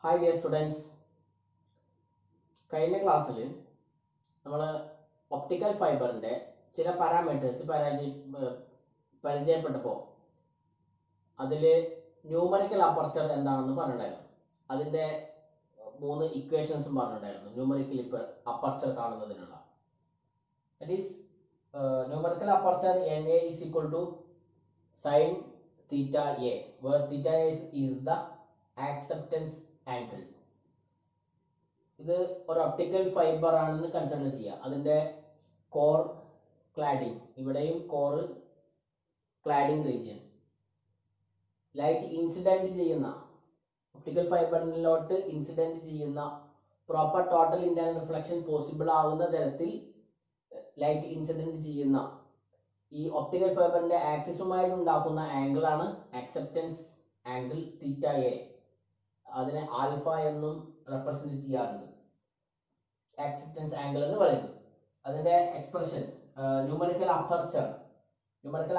Hi dear students, കഴിഞ്ഞ ക്ലാസ്സിൽ നമ്മൾ ഒപ്റ്റിക്കൽ ഫൈബറിൻ്റെ ചില പാരാമീറ്റേഴ്സ് പരിചയപ്പെട്ടപ്പോൾ അതിൽ ന്യൂമറിക്കൽ അപ്പർച്ചർ എന്താണെന്ന് പറഞ്ഞിട്ടുണ്ടായിരുന്നു. അതിൻ്റെ 3 ഇക്വേഷൻസും പറഞ്ഞിട്ടുണ്ടായിരുന്നു. ന്യൂമറിക്കൽ അപ്പർച്ചർ കാണുന്നതിനുള്ള that is numerical aperture NA is equal to sin theta A, where theta is the acceptance angle. ഇത് ഒരു ഒപ്റ്റിക്കൽ ഫൈബർ ആണെന്ന് കൺസിഡർ ചെയ്യുക. അതിൻ്റെ കോർ ക്ലാഡിംഗ്, ഇവിടെയും core cladding region, light incident ചെയ്യുന്ന ഒപ്റ്റിക്കൽ ഫൈബറിലോട്ട് ഇൻസിഡൻറ്റ് ചെയ്യുന്ന proper total internal reflection possible ആവുന്ന തരത്തിൽ ലൈറ്റ് ഇൻസിഡൻറ്റ് ചെയ്യുന്ന ഈ ഒപ്റ്റിക്കൽ ഫൈബറിൻ്റെ ആക്സിസുമായിട്ട് ഉണ്ടാക്കുന്ന ആംഗിളാണ് ആക്സെപ്റ്റൻസ് ആംഗിൾ തീറ്റ എ. അതിനെ ആൽഫ എന്നും റെപ്രസെന്റ് ചെയ്യാറുണ്ട്, ആക്സെപ്റ്റൻസ് ആംഗിൾ എന്ന് പറയുന്നത്. അതിന്റെ expression numerical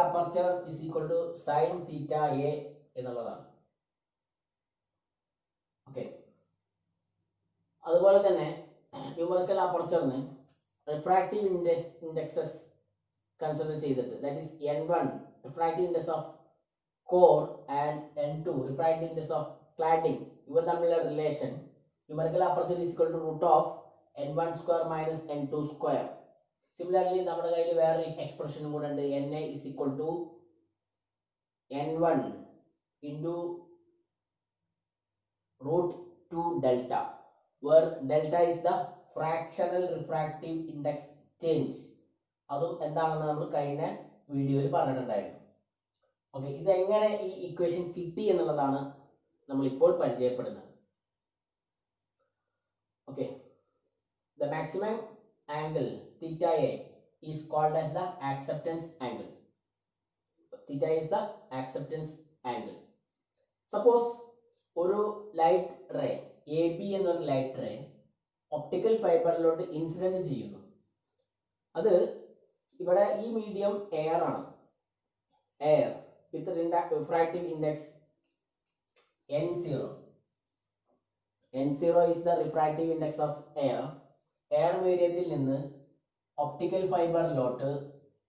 aperture is equal to sine theta a എന്നുള്ളതാണ്. ഓക്കെ, അതുപോലെ തന്നെ ന്യൂമറിക്കൽ അപ്പർച്ചറിന് റിഫ്രാക്റ്റീവ് ഇൻഡെക്സസ് കൺസിഡർ ചെയ്തിട്ട്, that is N1 refractive index of core and N2 refractive index of cladding, ഇവ തമ്മിലുള്ള relation numerical aperture is equal to root of N1 square minus N2 square. Similarly നമ്മുടെ കയ്യിൽ വേറെ എക്സ്പ്രഷനും കൂടെ ഉണ്ട്. NA is equal to N1 into root 2 delta, where delta is the fractional refractive index change. അതും എന്താണെന്ന് നമ്മൾ കഴിഞ്ഞ വീഡിയോയിൽ പറഞ്ഞിട്ടുണ്ടായിരുന്നു. ഓക്കെ, ഇതെങ്ങനെ ഈ ഇക്വേഷൻ കിട്ടി എന്നുള്ളതാണ് നമ്മൾ ഇപ്പോൾ പരിചയപ്പെടുന്നത്. Okay, the maximum angle theta A is called as the acceptance angle. Theta is the acceptance angle. Suppose ഒരു ലൈറ്റ് റേ AB എന്നൊരു ലൈറ്റ് റേ ഒപ്റ്റിക്കൽ ഫൈബറിലോട്ട് ഇൻസിഡന്റ് ചെയ്യുന്നു. അത് ഇവിടെ ഈ മീഡിയം എയർ ആണ്, air with refractive index N0. N0 is the refractive index of air. Air മീഡിയത്തിൽ നിന്ന് optical ഫൈബറിലോട്ട്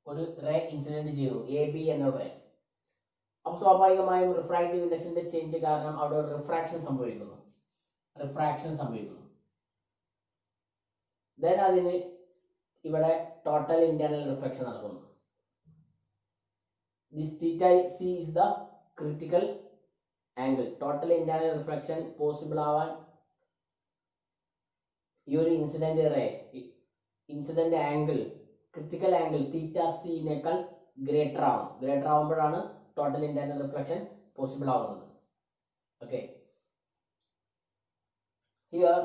ഒരു റേ ഇൻസിഡന്റ് ചെയ്യുന്നു, AB എന്ന റേ. അപ്പോൾ സ്വാഭാവികമായും റിഫ്രാക്റ്റീവ് ഇൻഡെക്സിന്റെ ചേഞ്ച് കാരണം അവിടെ ഒരു റിഫ്രാക്ഷൻ സംഭവിക്കുന്നു. ദെൻ അതിന് ഇവിടെ ടോട്ടൽ ഇന്റേണൽ റിഫ്ലക്ഷൻ നടക്കുന്നു. This theta C is the critical angle. Total internal reflection possible ആവാൻ ഈ ഒരു incident angle, critical angle theta സിനേക്കാൾ ഗ്രേറ്റർ ആവുമ്പോഴാണ് ടോട്ടൽ ഇന്റേണൽ റിഫ്ലക്ഷൻ പോസിബിൾ ആവുന്നത്. ഓക്കെ, ഹിയർ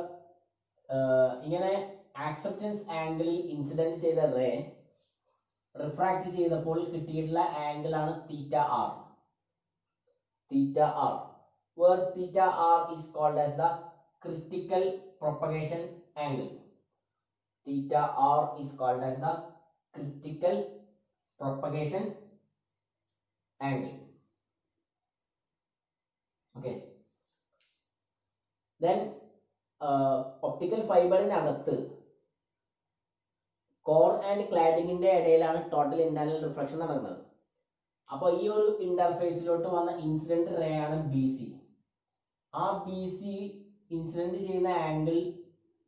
ഇങ്ങനെ ആക്സെപ്റ്റൻസ് ആംഗിളിൽ ഇൻസിഡന്റ് ചെയ്ത റേ റിഫ്രാക്ട് ചെയ്തപ്പോൾ കിട്ടിയിട്ടുള്ള ആംഗിൾ ആണ് theta R, where theta r is called as the critical propagation angle. Theta r is called as the critical propagation angle. Okay, then optical ഫൈബറിനകത്ത് core and ക്ലാഡിങ്ങിന്റെ ഇടയിലാണ് total internal reflection നടക്കുന്നത്. അപ്പോൾ ഈ ഒരു ഇന്റർഫേസിലോട്ട് വന്ന ഇൻസിഡന്റ് റേ ആണ് BC. ആ BC ഇൻസിഡന്റ് ചെയ്യുന്ന ആംഗിൾ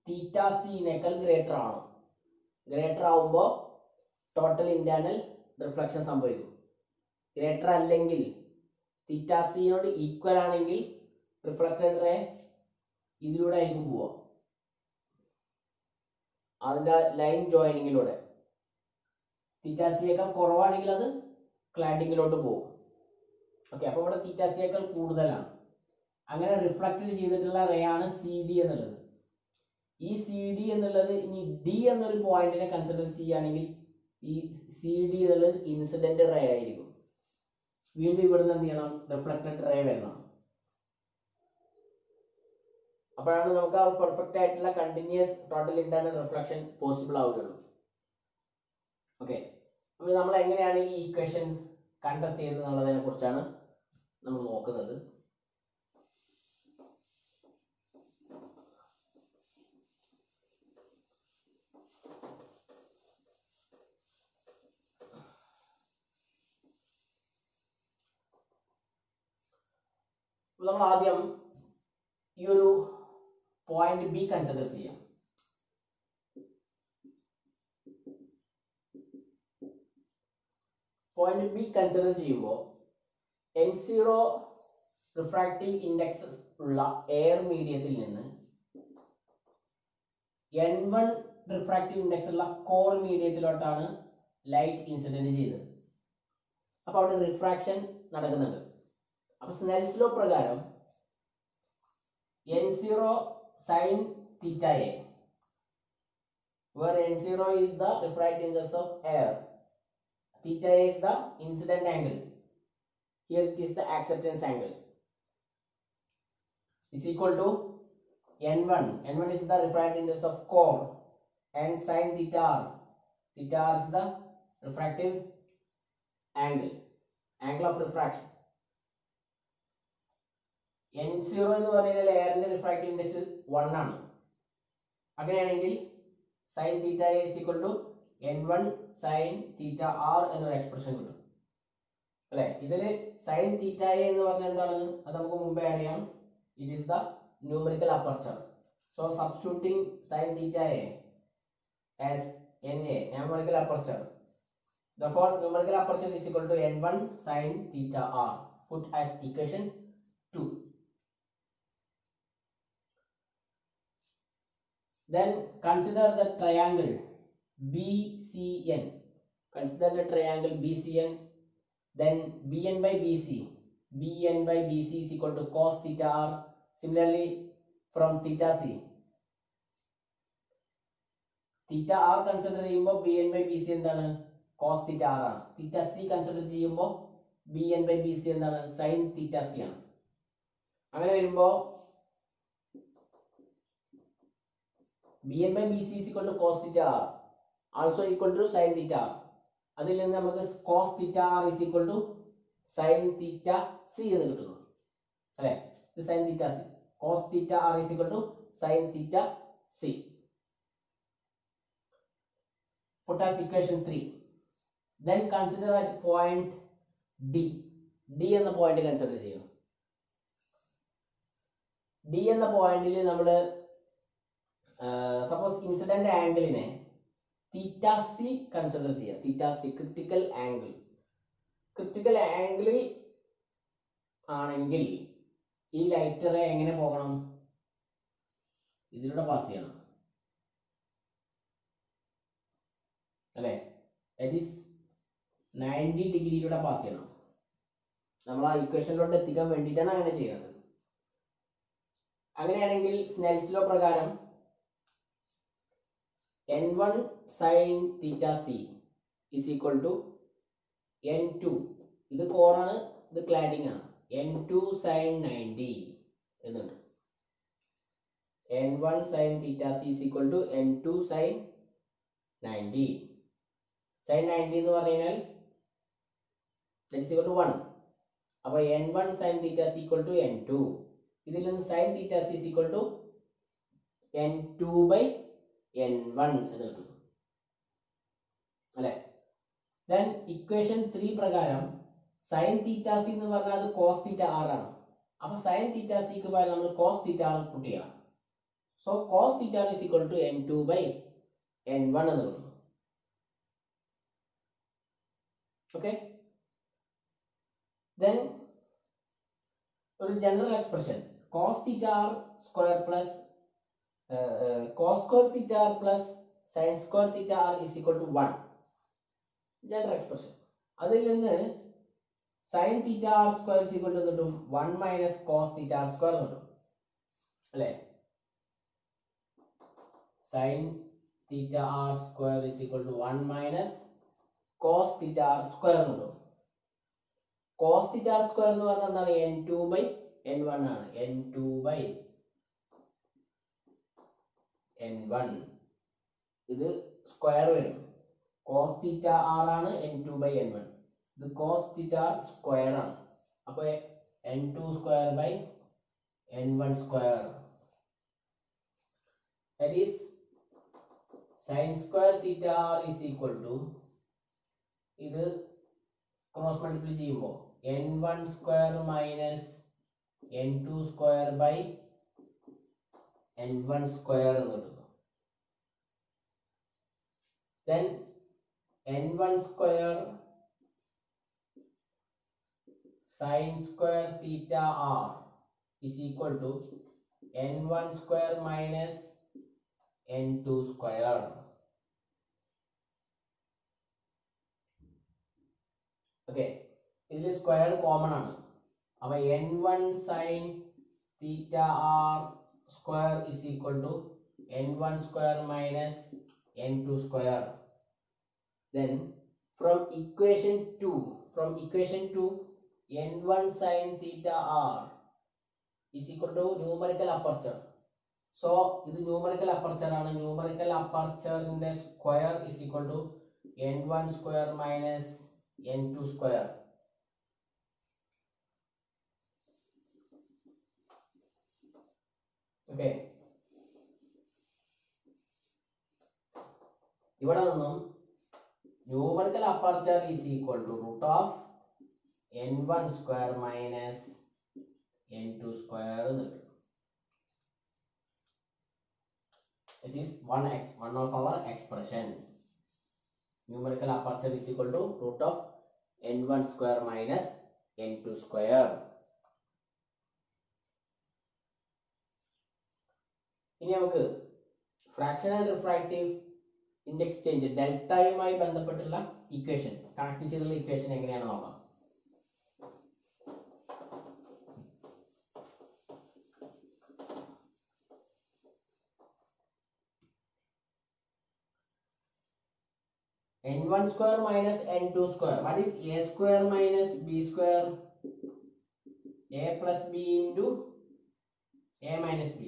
തീറ്റ സിനേക്കാൾ ഗ്രേറ്റർ ആവുമ്പോൾ ടോട്ടൽ ഇന്റേണൽ റിഫ്ലക്ഷൻ സംഭവിക്കും. ഗ്രേറ്റർ അല്ലെങ്കിൽ തീറ്റ സിനോട് ഈക്വൽ ആണെങ്കിൽ റിഫ്ലക്റ്റഡ് റേ ഇതിലൂടെ ആയിരിക്കും പോവുക, അതിന്റെ ലൈൻ ജോയിനിങ്ങിലൂടെ. തീറ്റ സിയേക്കാൾ കുറവാണെങ്കിൽ അത് ക്ലാഡിങ്ങിലോട്ട് പോകും. ഓക്കെ, അപ്പോൾ ഇവിടെ തീറ്റ സിയേക്കാൾ കൂടുതലാണ്. അങ്ങനെ റിഫ്ലക്റ്റ് ചെയ്തിട്ടുള്ള റേ ആണ് CD എന്നുള്ളത്. ഈ CD എന്നുള്ളത് ഇനി D എന്നൊരു പോയിന്റിനെ കൺസിഡർ ചെയ്യുകയാണെങ്കിൽ ഈ CD എന്നുള്ളത് ഇൻസിഡന്റ് റേ ആയിരിക്കും. വീണ്ടും ഇവിടുന്ന് എന്ത് ചെയ്യണം, റിഫ്ലക്റ്റഡ് റേ വരണം. അപ്പോഴാണ് നമുക്ക് ആ പെർഫെക്റ്റ് ആയിട്ടുള്ള continuous total internal reflection possible ആവുകയുള്ളൂ. ഓക്കെ, അപ്പോൾ നമ്മൾ എങ്ങനെയാണ് ഈ ഇക്വേഷൻ കണ്ടെത്തിയത് എന്നുള്ളതിനെ കുറിച്ചാണ് നമ്മൾ നോക്കുന്നത്. നമ്മൾ ആദ്യം ഈ ഒരു പോയിന്റ് ബി കൺസിഡർ ചെയ്യാം. പോയിന്റ് ബി കൺസിഡർ ചെയ്യുമ്പോൾ N0 റിഫ്രാക്റ്റീവ് ഇൻഡെക്സ് ഉള്ള എയർ മീഡിയത്തിൽ നിന്ന് N1 റിഫ്രാക്റ്റീവ് ഇൻഡെക്സ് ഉള്ള കോർ മീഡിയത്തിലോട്ടാണ് ലൈറ്റ് ഇൻസിഡന്റ് ചെയ്തത്. അപ്പൊ അവിടെ റിഫ്രാക്ഷൻ നടക്കുന്നുണ്ട്. അപ്പൊ സ്നെൽസ് ലോ പ്രകാരം N0 sin theta a, where N0 is the refractive index of air, theta a is the incident angle, here it is the acceptance angle, is equal to N1. N1 is the refractive index of core, and sin theta r, theta r is the refractive angle of refraction. N0 എന്ന് പറഞ്ഞാൽ എയറിന്റെ refractive index 1 ആണ്. അങ്ങനെയാണെങ്കിൽ sin theta a is equal to N1 sin theta r എന്നൊരു expression കിട്ടും അല്ലേ. ഇതിൽ sin theta a എന്ന് പറഞ്ഞാൽ എന്താണ്? അത് നമുക്ക് മുമ്പേ അറിയാം. It is the numerical aperture. So substituting sin theta a as NA, numerical aperture. Therefore, numerical aperture is equal to N1 sin theta r. Put as equation 2. Then consider the triangle BCN. Consider the triangle BCN. Then BN by BC. BN by BC is equal to cos theta r. Similarly, from theta C. Theta r consider ചെയ്യുമ്പോൾ BN by BC എന്താണ്? cos theta r ആണ്. theta C consider ചെയ്യുമ്പോൾ BN by BC എന്താണ്? sin theta C ആണ്. അങ്ങനെ വരുമ്പോൾ BN by BC is equal to cos theta r, also equal to sin theta r. അതിൽ നിന്ന് നമുക്ക് cos theta r is equal to sin theta C എന്ന് കിട്ടുന്നു അല്ലേ. ഇത് sin theta C. cos theta r is equal to sin theta C. Put as equation 3. Then consider at point D. D എന്ന point consider ചെയ്യണം. D എന്ന പോയിന്റിൽ നമ്മൾ suppose incident ആംഗിളിനെ തീറ്റ C consider ചെയ്യാം. തീറ്റ സി ക്രിട്ടിക്കൽ ആംഗിൾ. ക്രിട്ടിക്കൽ ആംഗിളിൽ ആണെങ്കിൽ ഈ light ray എങ്ങനെ പോകണം? ഇതിലൂടെ പാസ് ചെയ്യണം അല്ലേ. ദാറ്റ് ഈസ് 90 ഡിഗ്രിയിലൂടെ പാസ് ചെയ്യണം. നമ്മൾ ആ ഇക്വേഷനിലോട്ട് എത്തിക്കാൻ വേണ്ടിയിട്ടാണ് അങ്ങനെ ചെയ്യുന്നത്. അങ്ങനെയാണെങ്കിൽ സ്നെൽസ് ലോ പ്രകാരം N1 sin theta C is equal to N2. ഇത് കോറാണ്, ഇത് ക്ലാഡിംഗ് ആണ്. N2 sin 90 എന്നുണ്ട്. N1 sin theta C is equal to N2 sin 90. sin 90 എന്ന് പറഞ്ഞാൽ that is equal to 1. അപ്പോൾ N1 sin theta is equal to N2. ഇതിൽ നിന്ന് sin theta is equal to N2 by N1 എന്ന് കിട്ടും അല്ലേ. then equation 3 പ്രകാരം sin theta c എന്ന് പറഞ്ഞാൽ അത് cos theta r ആണ്. അപ്പോൾ sin theta c ക്ക് പകരം നമ്മൾ cos theta r പുട്ട് ചെയ്യാം. so cos theta is equal to N2 by N1 എന്ന് കിട്ടും. okay. then ഒരു general expression cos theta r square plus cos square theta r plus sin square theta r is equal to 1. General expression. അതിൽ നിന്ന് sin theta r square is equal to കിട്ടും 1 minus cos theta r square കിട്ടും അല്ലേ. sin theta r square is equal to 1 minus cos theta r square കിട്ടും. cos theta r square എന്ന് പറഞ്ഞാൽ എന്താണ്? N2 by N1 ആണ്. N2 by N1 ഇത് square വരും. cos theta r ആണ് N2 by N1. ഇത് cos theta സ്ക്വയർ ആണ്. അപ്പോൾ N2 square by N1 square, that is sin square theta r is equal to ഇത് ക്രോസ് മൾട്ടിപ്ലൈ ചെയ്യുമ്പോൾ N1 square minus n2 square by n1 square എന്ന് കിട്ടുന്നു. then n1 square sin square theta r is equal to n1 square minus n2 square. Okay, ഇതിൽ square common ആണ്. അപ്പൊ n1 sin theta r square is equal to n1 square minus n2 square. Then from equation 2 n1 sin theta r is equal to numerical aperture. So ഇത് numerical aperture ആണ്. numerical aperture ന്റെ square is equal to n1 square minus n2 square. Okay, ഇവിടെ നിന്നും numerical aperture is equal to root of n1 square minus n2 square എന്ന് കിട്ടും. This is one of our expression. Numerical aperture is equal to root of n1 square minus n2 square. ഇനി നമുക്ക് fractional refractive index change ഡെൽറ്റയുമായി ബന്ധപ്പെട്ടുള്ള equation connect ചെയ്തുള്ള equation എങ്ങനെയാണ് നോക്കാം. n1 square minus n2 square. What is a square minus b square? a plus b into a minus b.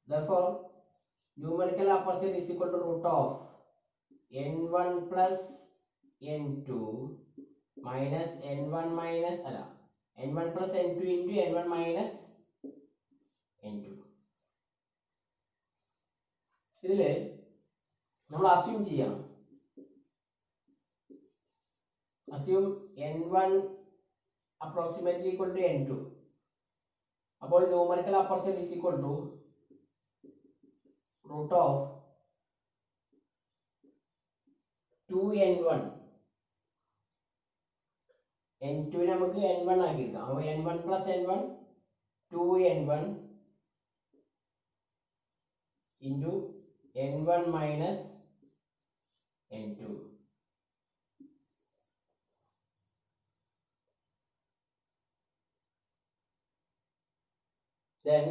Therefore numerical aperture is equal to root of n1 plus n2 minus n1 minus n1 plus n2 into n1 minus n2. ഇതില് നമ്മൾ assume ചെയ്യണം. assume n1 approximately equal to n2. അപ്പോൾ numerical aperture is equal to root of 2n1. n2 നമുക്ക് n1 ആക്കി എടുക്കാം. അപ്പോൾ n1 plus n1 2n1 into n1 minus n2. Then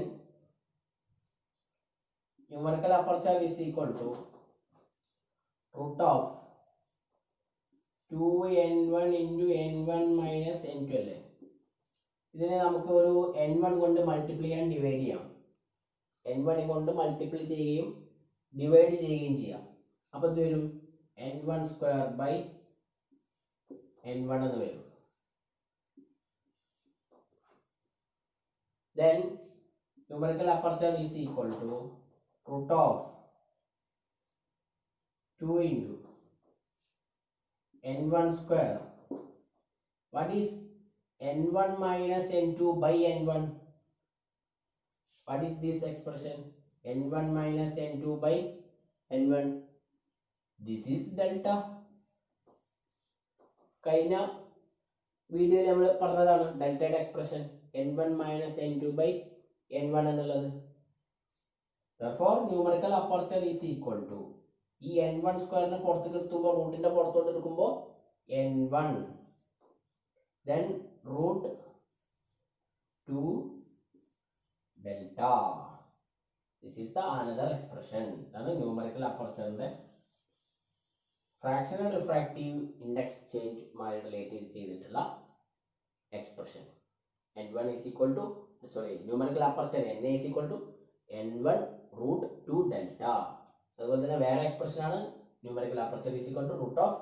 numerical aperture is equal to root of 2n1 into n1 minus n2 അല്ലേ. ഇതിനെ നമുക്ക് ഒരു n1 കൊണ്ട് multiply ചെയ്യാൻ ഡിവൈഡ് ചെയ്യാം. n1 കൊണ്ട് മൾട്ടിപ്ലൈ ചെയ്യുകയും ഡിവൈഡ് ചെയ്യുകയും ചെയ്യാം. അപ്പോൾ എന്ത് വരും? n1 സ്ക്വയർ ബൈ n1 എന്ന് വരും. Then numerical aperture is equal to root of 2 into n1 square. What is n1 minus n2 by n1? What is this expression? n1 minus n2 by n1. This is delta. കഴിഞ്ഞ വീഡിയോയിൽ നമ്മൾ പറഞ്ഞതാണ് ഡെൽറ്റയുടെ expression n1 minus n2 by n1 എന്നുള്ളത്. Therefore numerical aperture is equal to ഈ n1 സ്ക്വയറിനെ പുറത്തേക്ക് എടുക്കുമ്പോൾ റൂട്ടിന്റെ പുറത്തോട്ട് എടുക്കുമ്പോൾ n1 then root 2 delta. This is the another expression. ഇതാണ് numerical apertureന്റെ fractional refractive index change മായി റിലേറ്റ് ചെയ്തിട്ടുള്ള expression. n1 is equal to numerical aperture na is equal to n1 root 2 delta. അതുപോലെ തന്നെ വേറെ എക്സ്പ്രഷൻ ആണ് numerical aperture is equal to root of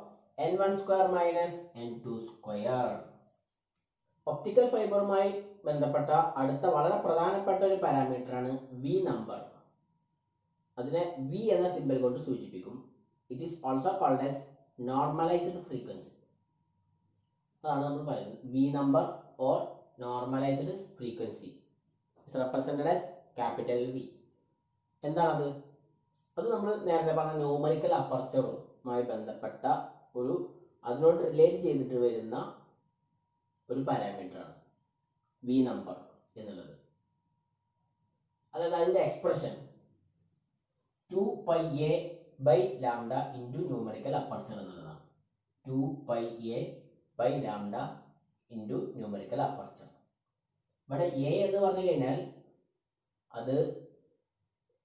n1 square minus n2 square. Optical ഫൈബറുമായി ബന്ധപ്പെട്ട അടുത്ത വളരെ പ്രധാനപ്പെട്ട ഒരു പാരാമീറ്റർ ആണ് വി നമ്പർ. അതിനെ വി എന്ന സിമ്പൽ കൊണ്ട് സൂചിപ്പിക്കും. It is also called as normalised frequency. അതാണ് നമ്മൾ പറയുന്നത് V number or normalised frequency. Is represented as capital V. എന്താണത്? അത് നമ്മൾ നേരത്തെ പറഞ്ഞ ന്യൂമറിക്കൽ അപ്പർച്ചറുമായി ബന്ധപ്പെട്ട ഒരു അതിനോട് റിലേറ്റ് ചെയ്തിട്ട് വരുന്ന ഒരു പാരാമീറ്ററാണ് വി നമ്പർ എന്നുള്ളത്. അതായത് അതിൻ്റെ expression 2πa/λ into numerical aperture എന്നുള്ളതാണ്. 2πa/λ into numerical aperture. ഇവിടെ എ എന്ന് പറഞ്ഞു കഴിഞ്ഞാൽ അത്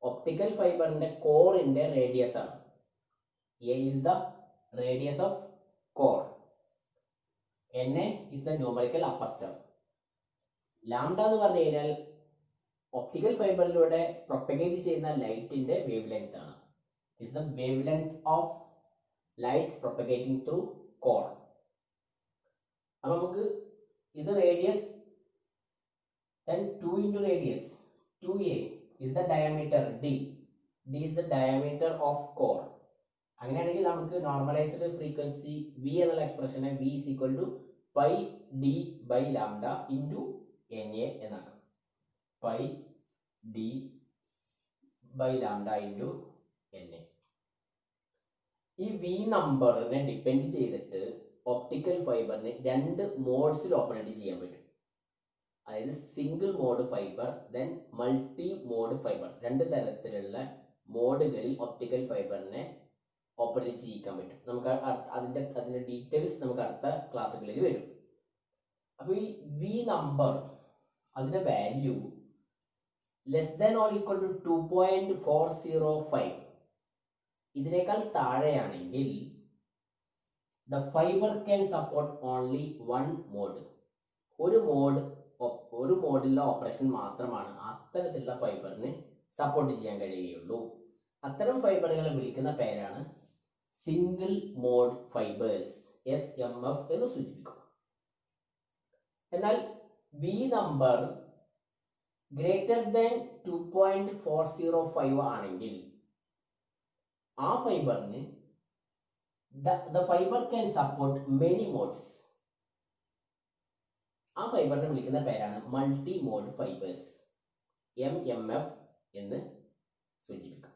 ഒപ്റ്റിക്കൽ ഫൈബറിന്റെ കോറിന്റെ റേഡിയസ് ആണ്. A is the radius of core. Na is the numerical aperture. Lambda എന്ന് പറഞ്ഞു കഴിഞ്ഞാൽ ഒപ്റ്റിക്കൽ ഫൈബറിലൂടെ പ്രൊപ്പഗേറ്റ് ചെയ്യുന്ന ലൈറ്റിന്റെ വേവ് ലെങ്ത് ആണ്. Is the wave length of light propagating through core. അപ്പൊ നമുക്ക് ഇത് radius, then 2 into radius 2a is the diameter d. d is the diameter of core. അങ്ങനെയാണെങ്കിൽ നമുക്ക് നോർമലൈസ്ഡ് ഫ്രീക്വൻസി v എന്നുള്ള എക്സ്പ്രഷനെ v is equal to pi d by lambda into na എന്നാക്കാം. pi d by lambda into na. ഈ v നമ്പറിനെ depend ചെയ്തിട്ട് optical ഫൈബറിന് രണ്ട് മോഡ്സിൽ ഓപ്പറേറ്റ് ചെയ്യാൻ പറ്റും. അതായത് single mode fibre, then multi mode fibre. രണ്ട് തരത്തിലുള്ള മോഡുകളിൽ ഒപ്റ്റിക്കൽ ഫൈബറിനെ ഓപ്പറേറ്റ് ചെയ്യിക്കാൻ പറ്റും. നമുക്ക് അതിന്റെ ഡീറ്റെയിൽസ് നമുക്ക് അടുത്ത ക്ലാസ്സുകളിൽ വരും. അപ്പോൾ ഈ വി നമ്പർ അതിന്റെ value less than or equal to 2.405 ഇതിനേക്കാൾ താഴെയാണെങ്കിൽ the fibre can support only one mode. ഒരു മോഡിലുള്ള ഓപ്പറേഷൻ മാത്രമാണ് അത്തരത്തിലുള്ള ഫൈബറിന് സപ്പോർട്ട് ചെയ്യാൻ കഴിയുകയുള്ളൂ. അത്തരം ഫൈബറുകളെ വിളിക്കുന്ന പേരാണ് സിംഗിൾ മോഡ് ഫൈബേഴ്സ്, SMF എന്ന് സൂചിപ്പിക്കും. എന്നാൽ വി നമ്പർ ഗ്രേറ്റർ ദാൻ 2.405 ആണെങ്കിൽ ആ ഫൈബറിന് the fiber can support many modes. ആ ഫൈബറിനെ വിളിക്കുന്ന പേരാണ് മൾട്ടി മോഡ് ഫൈബേഴ്സ്, MMF എന്ന് സൂചിപ്പിക്കും.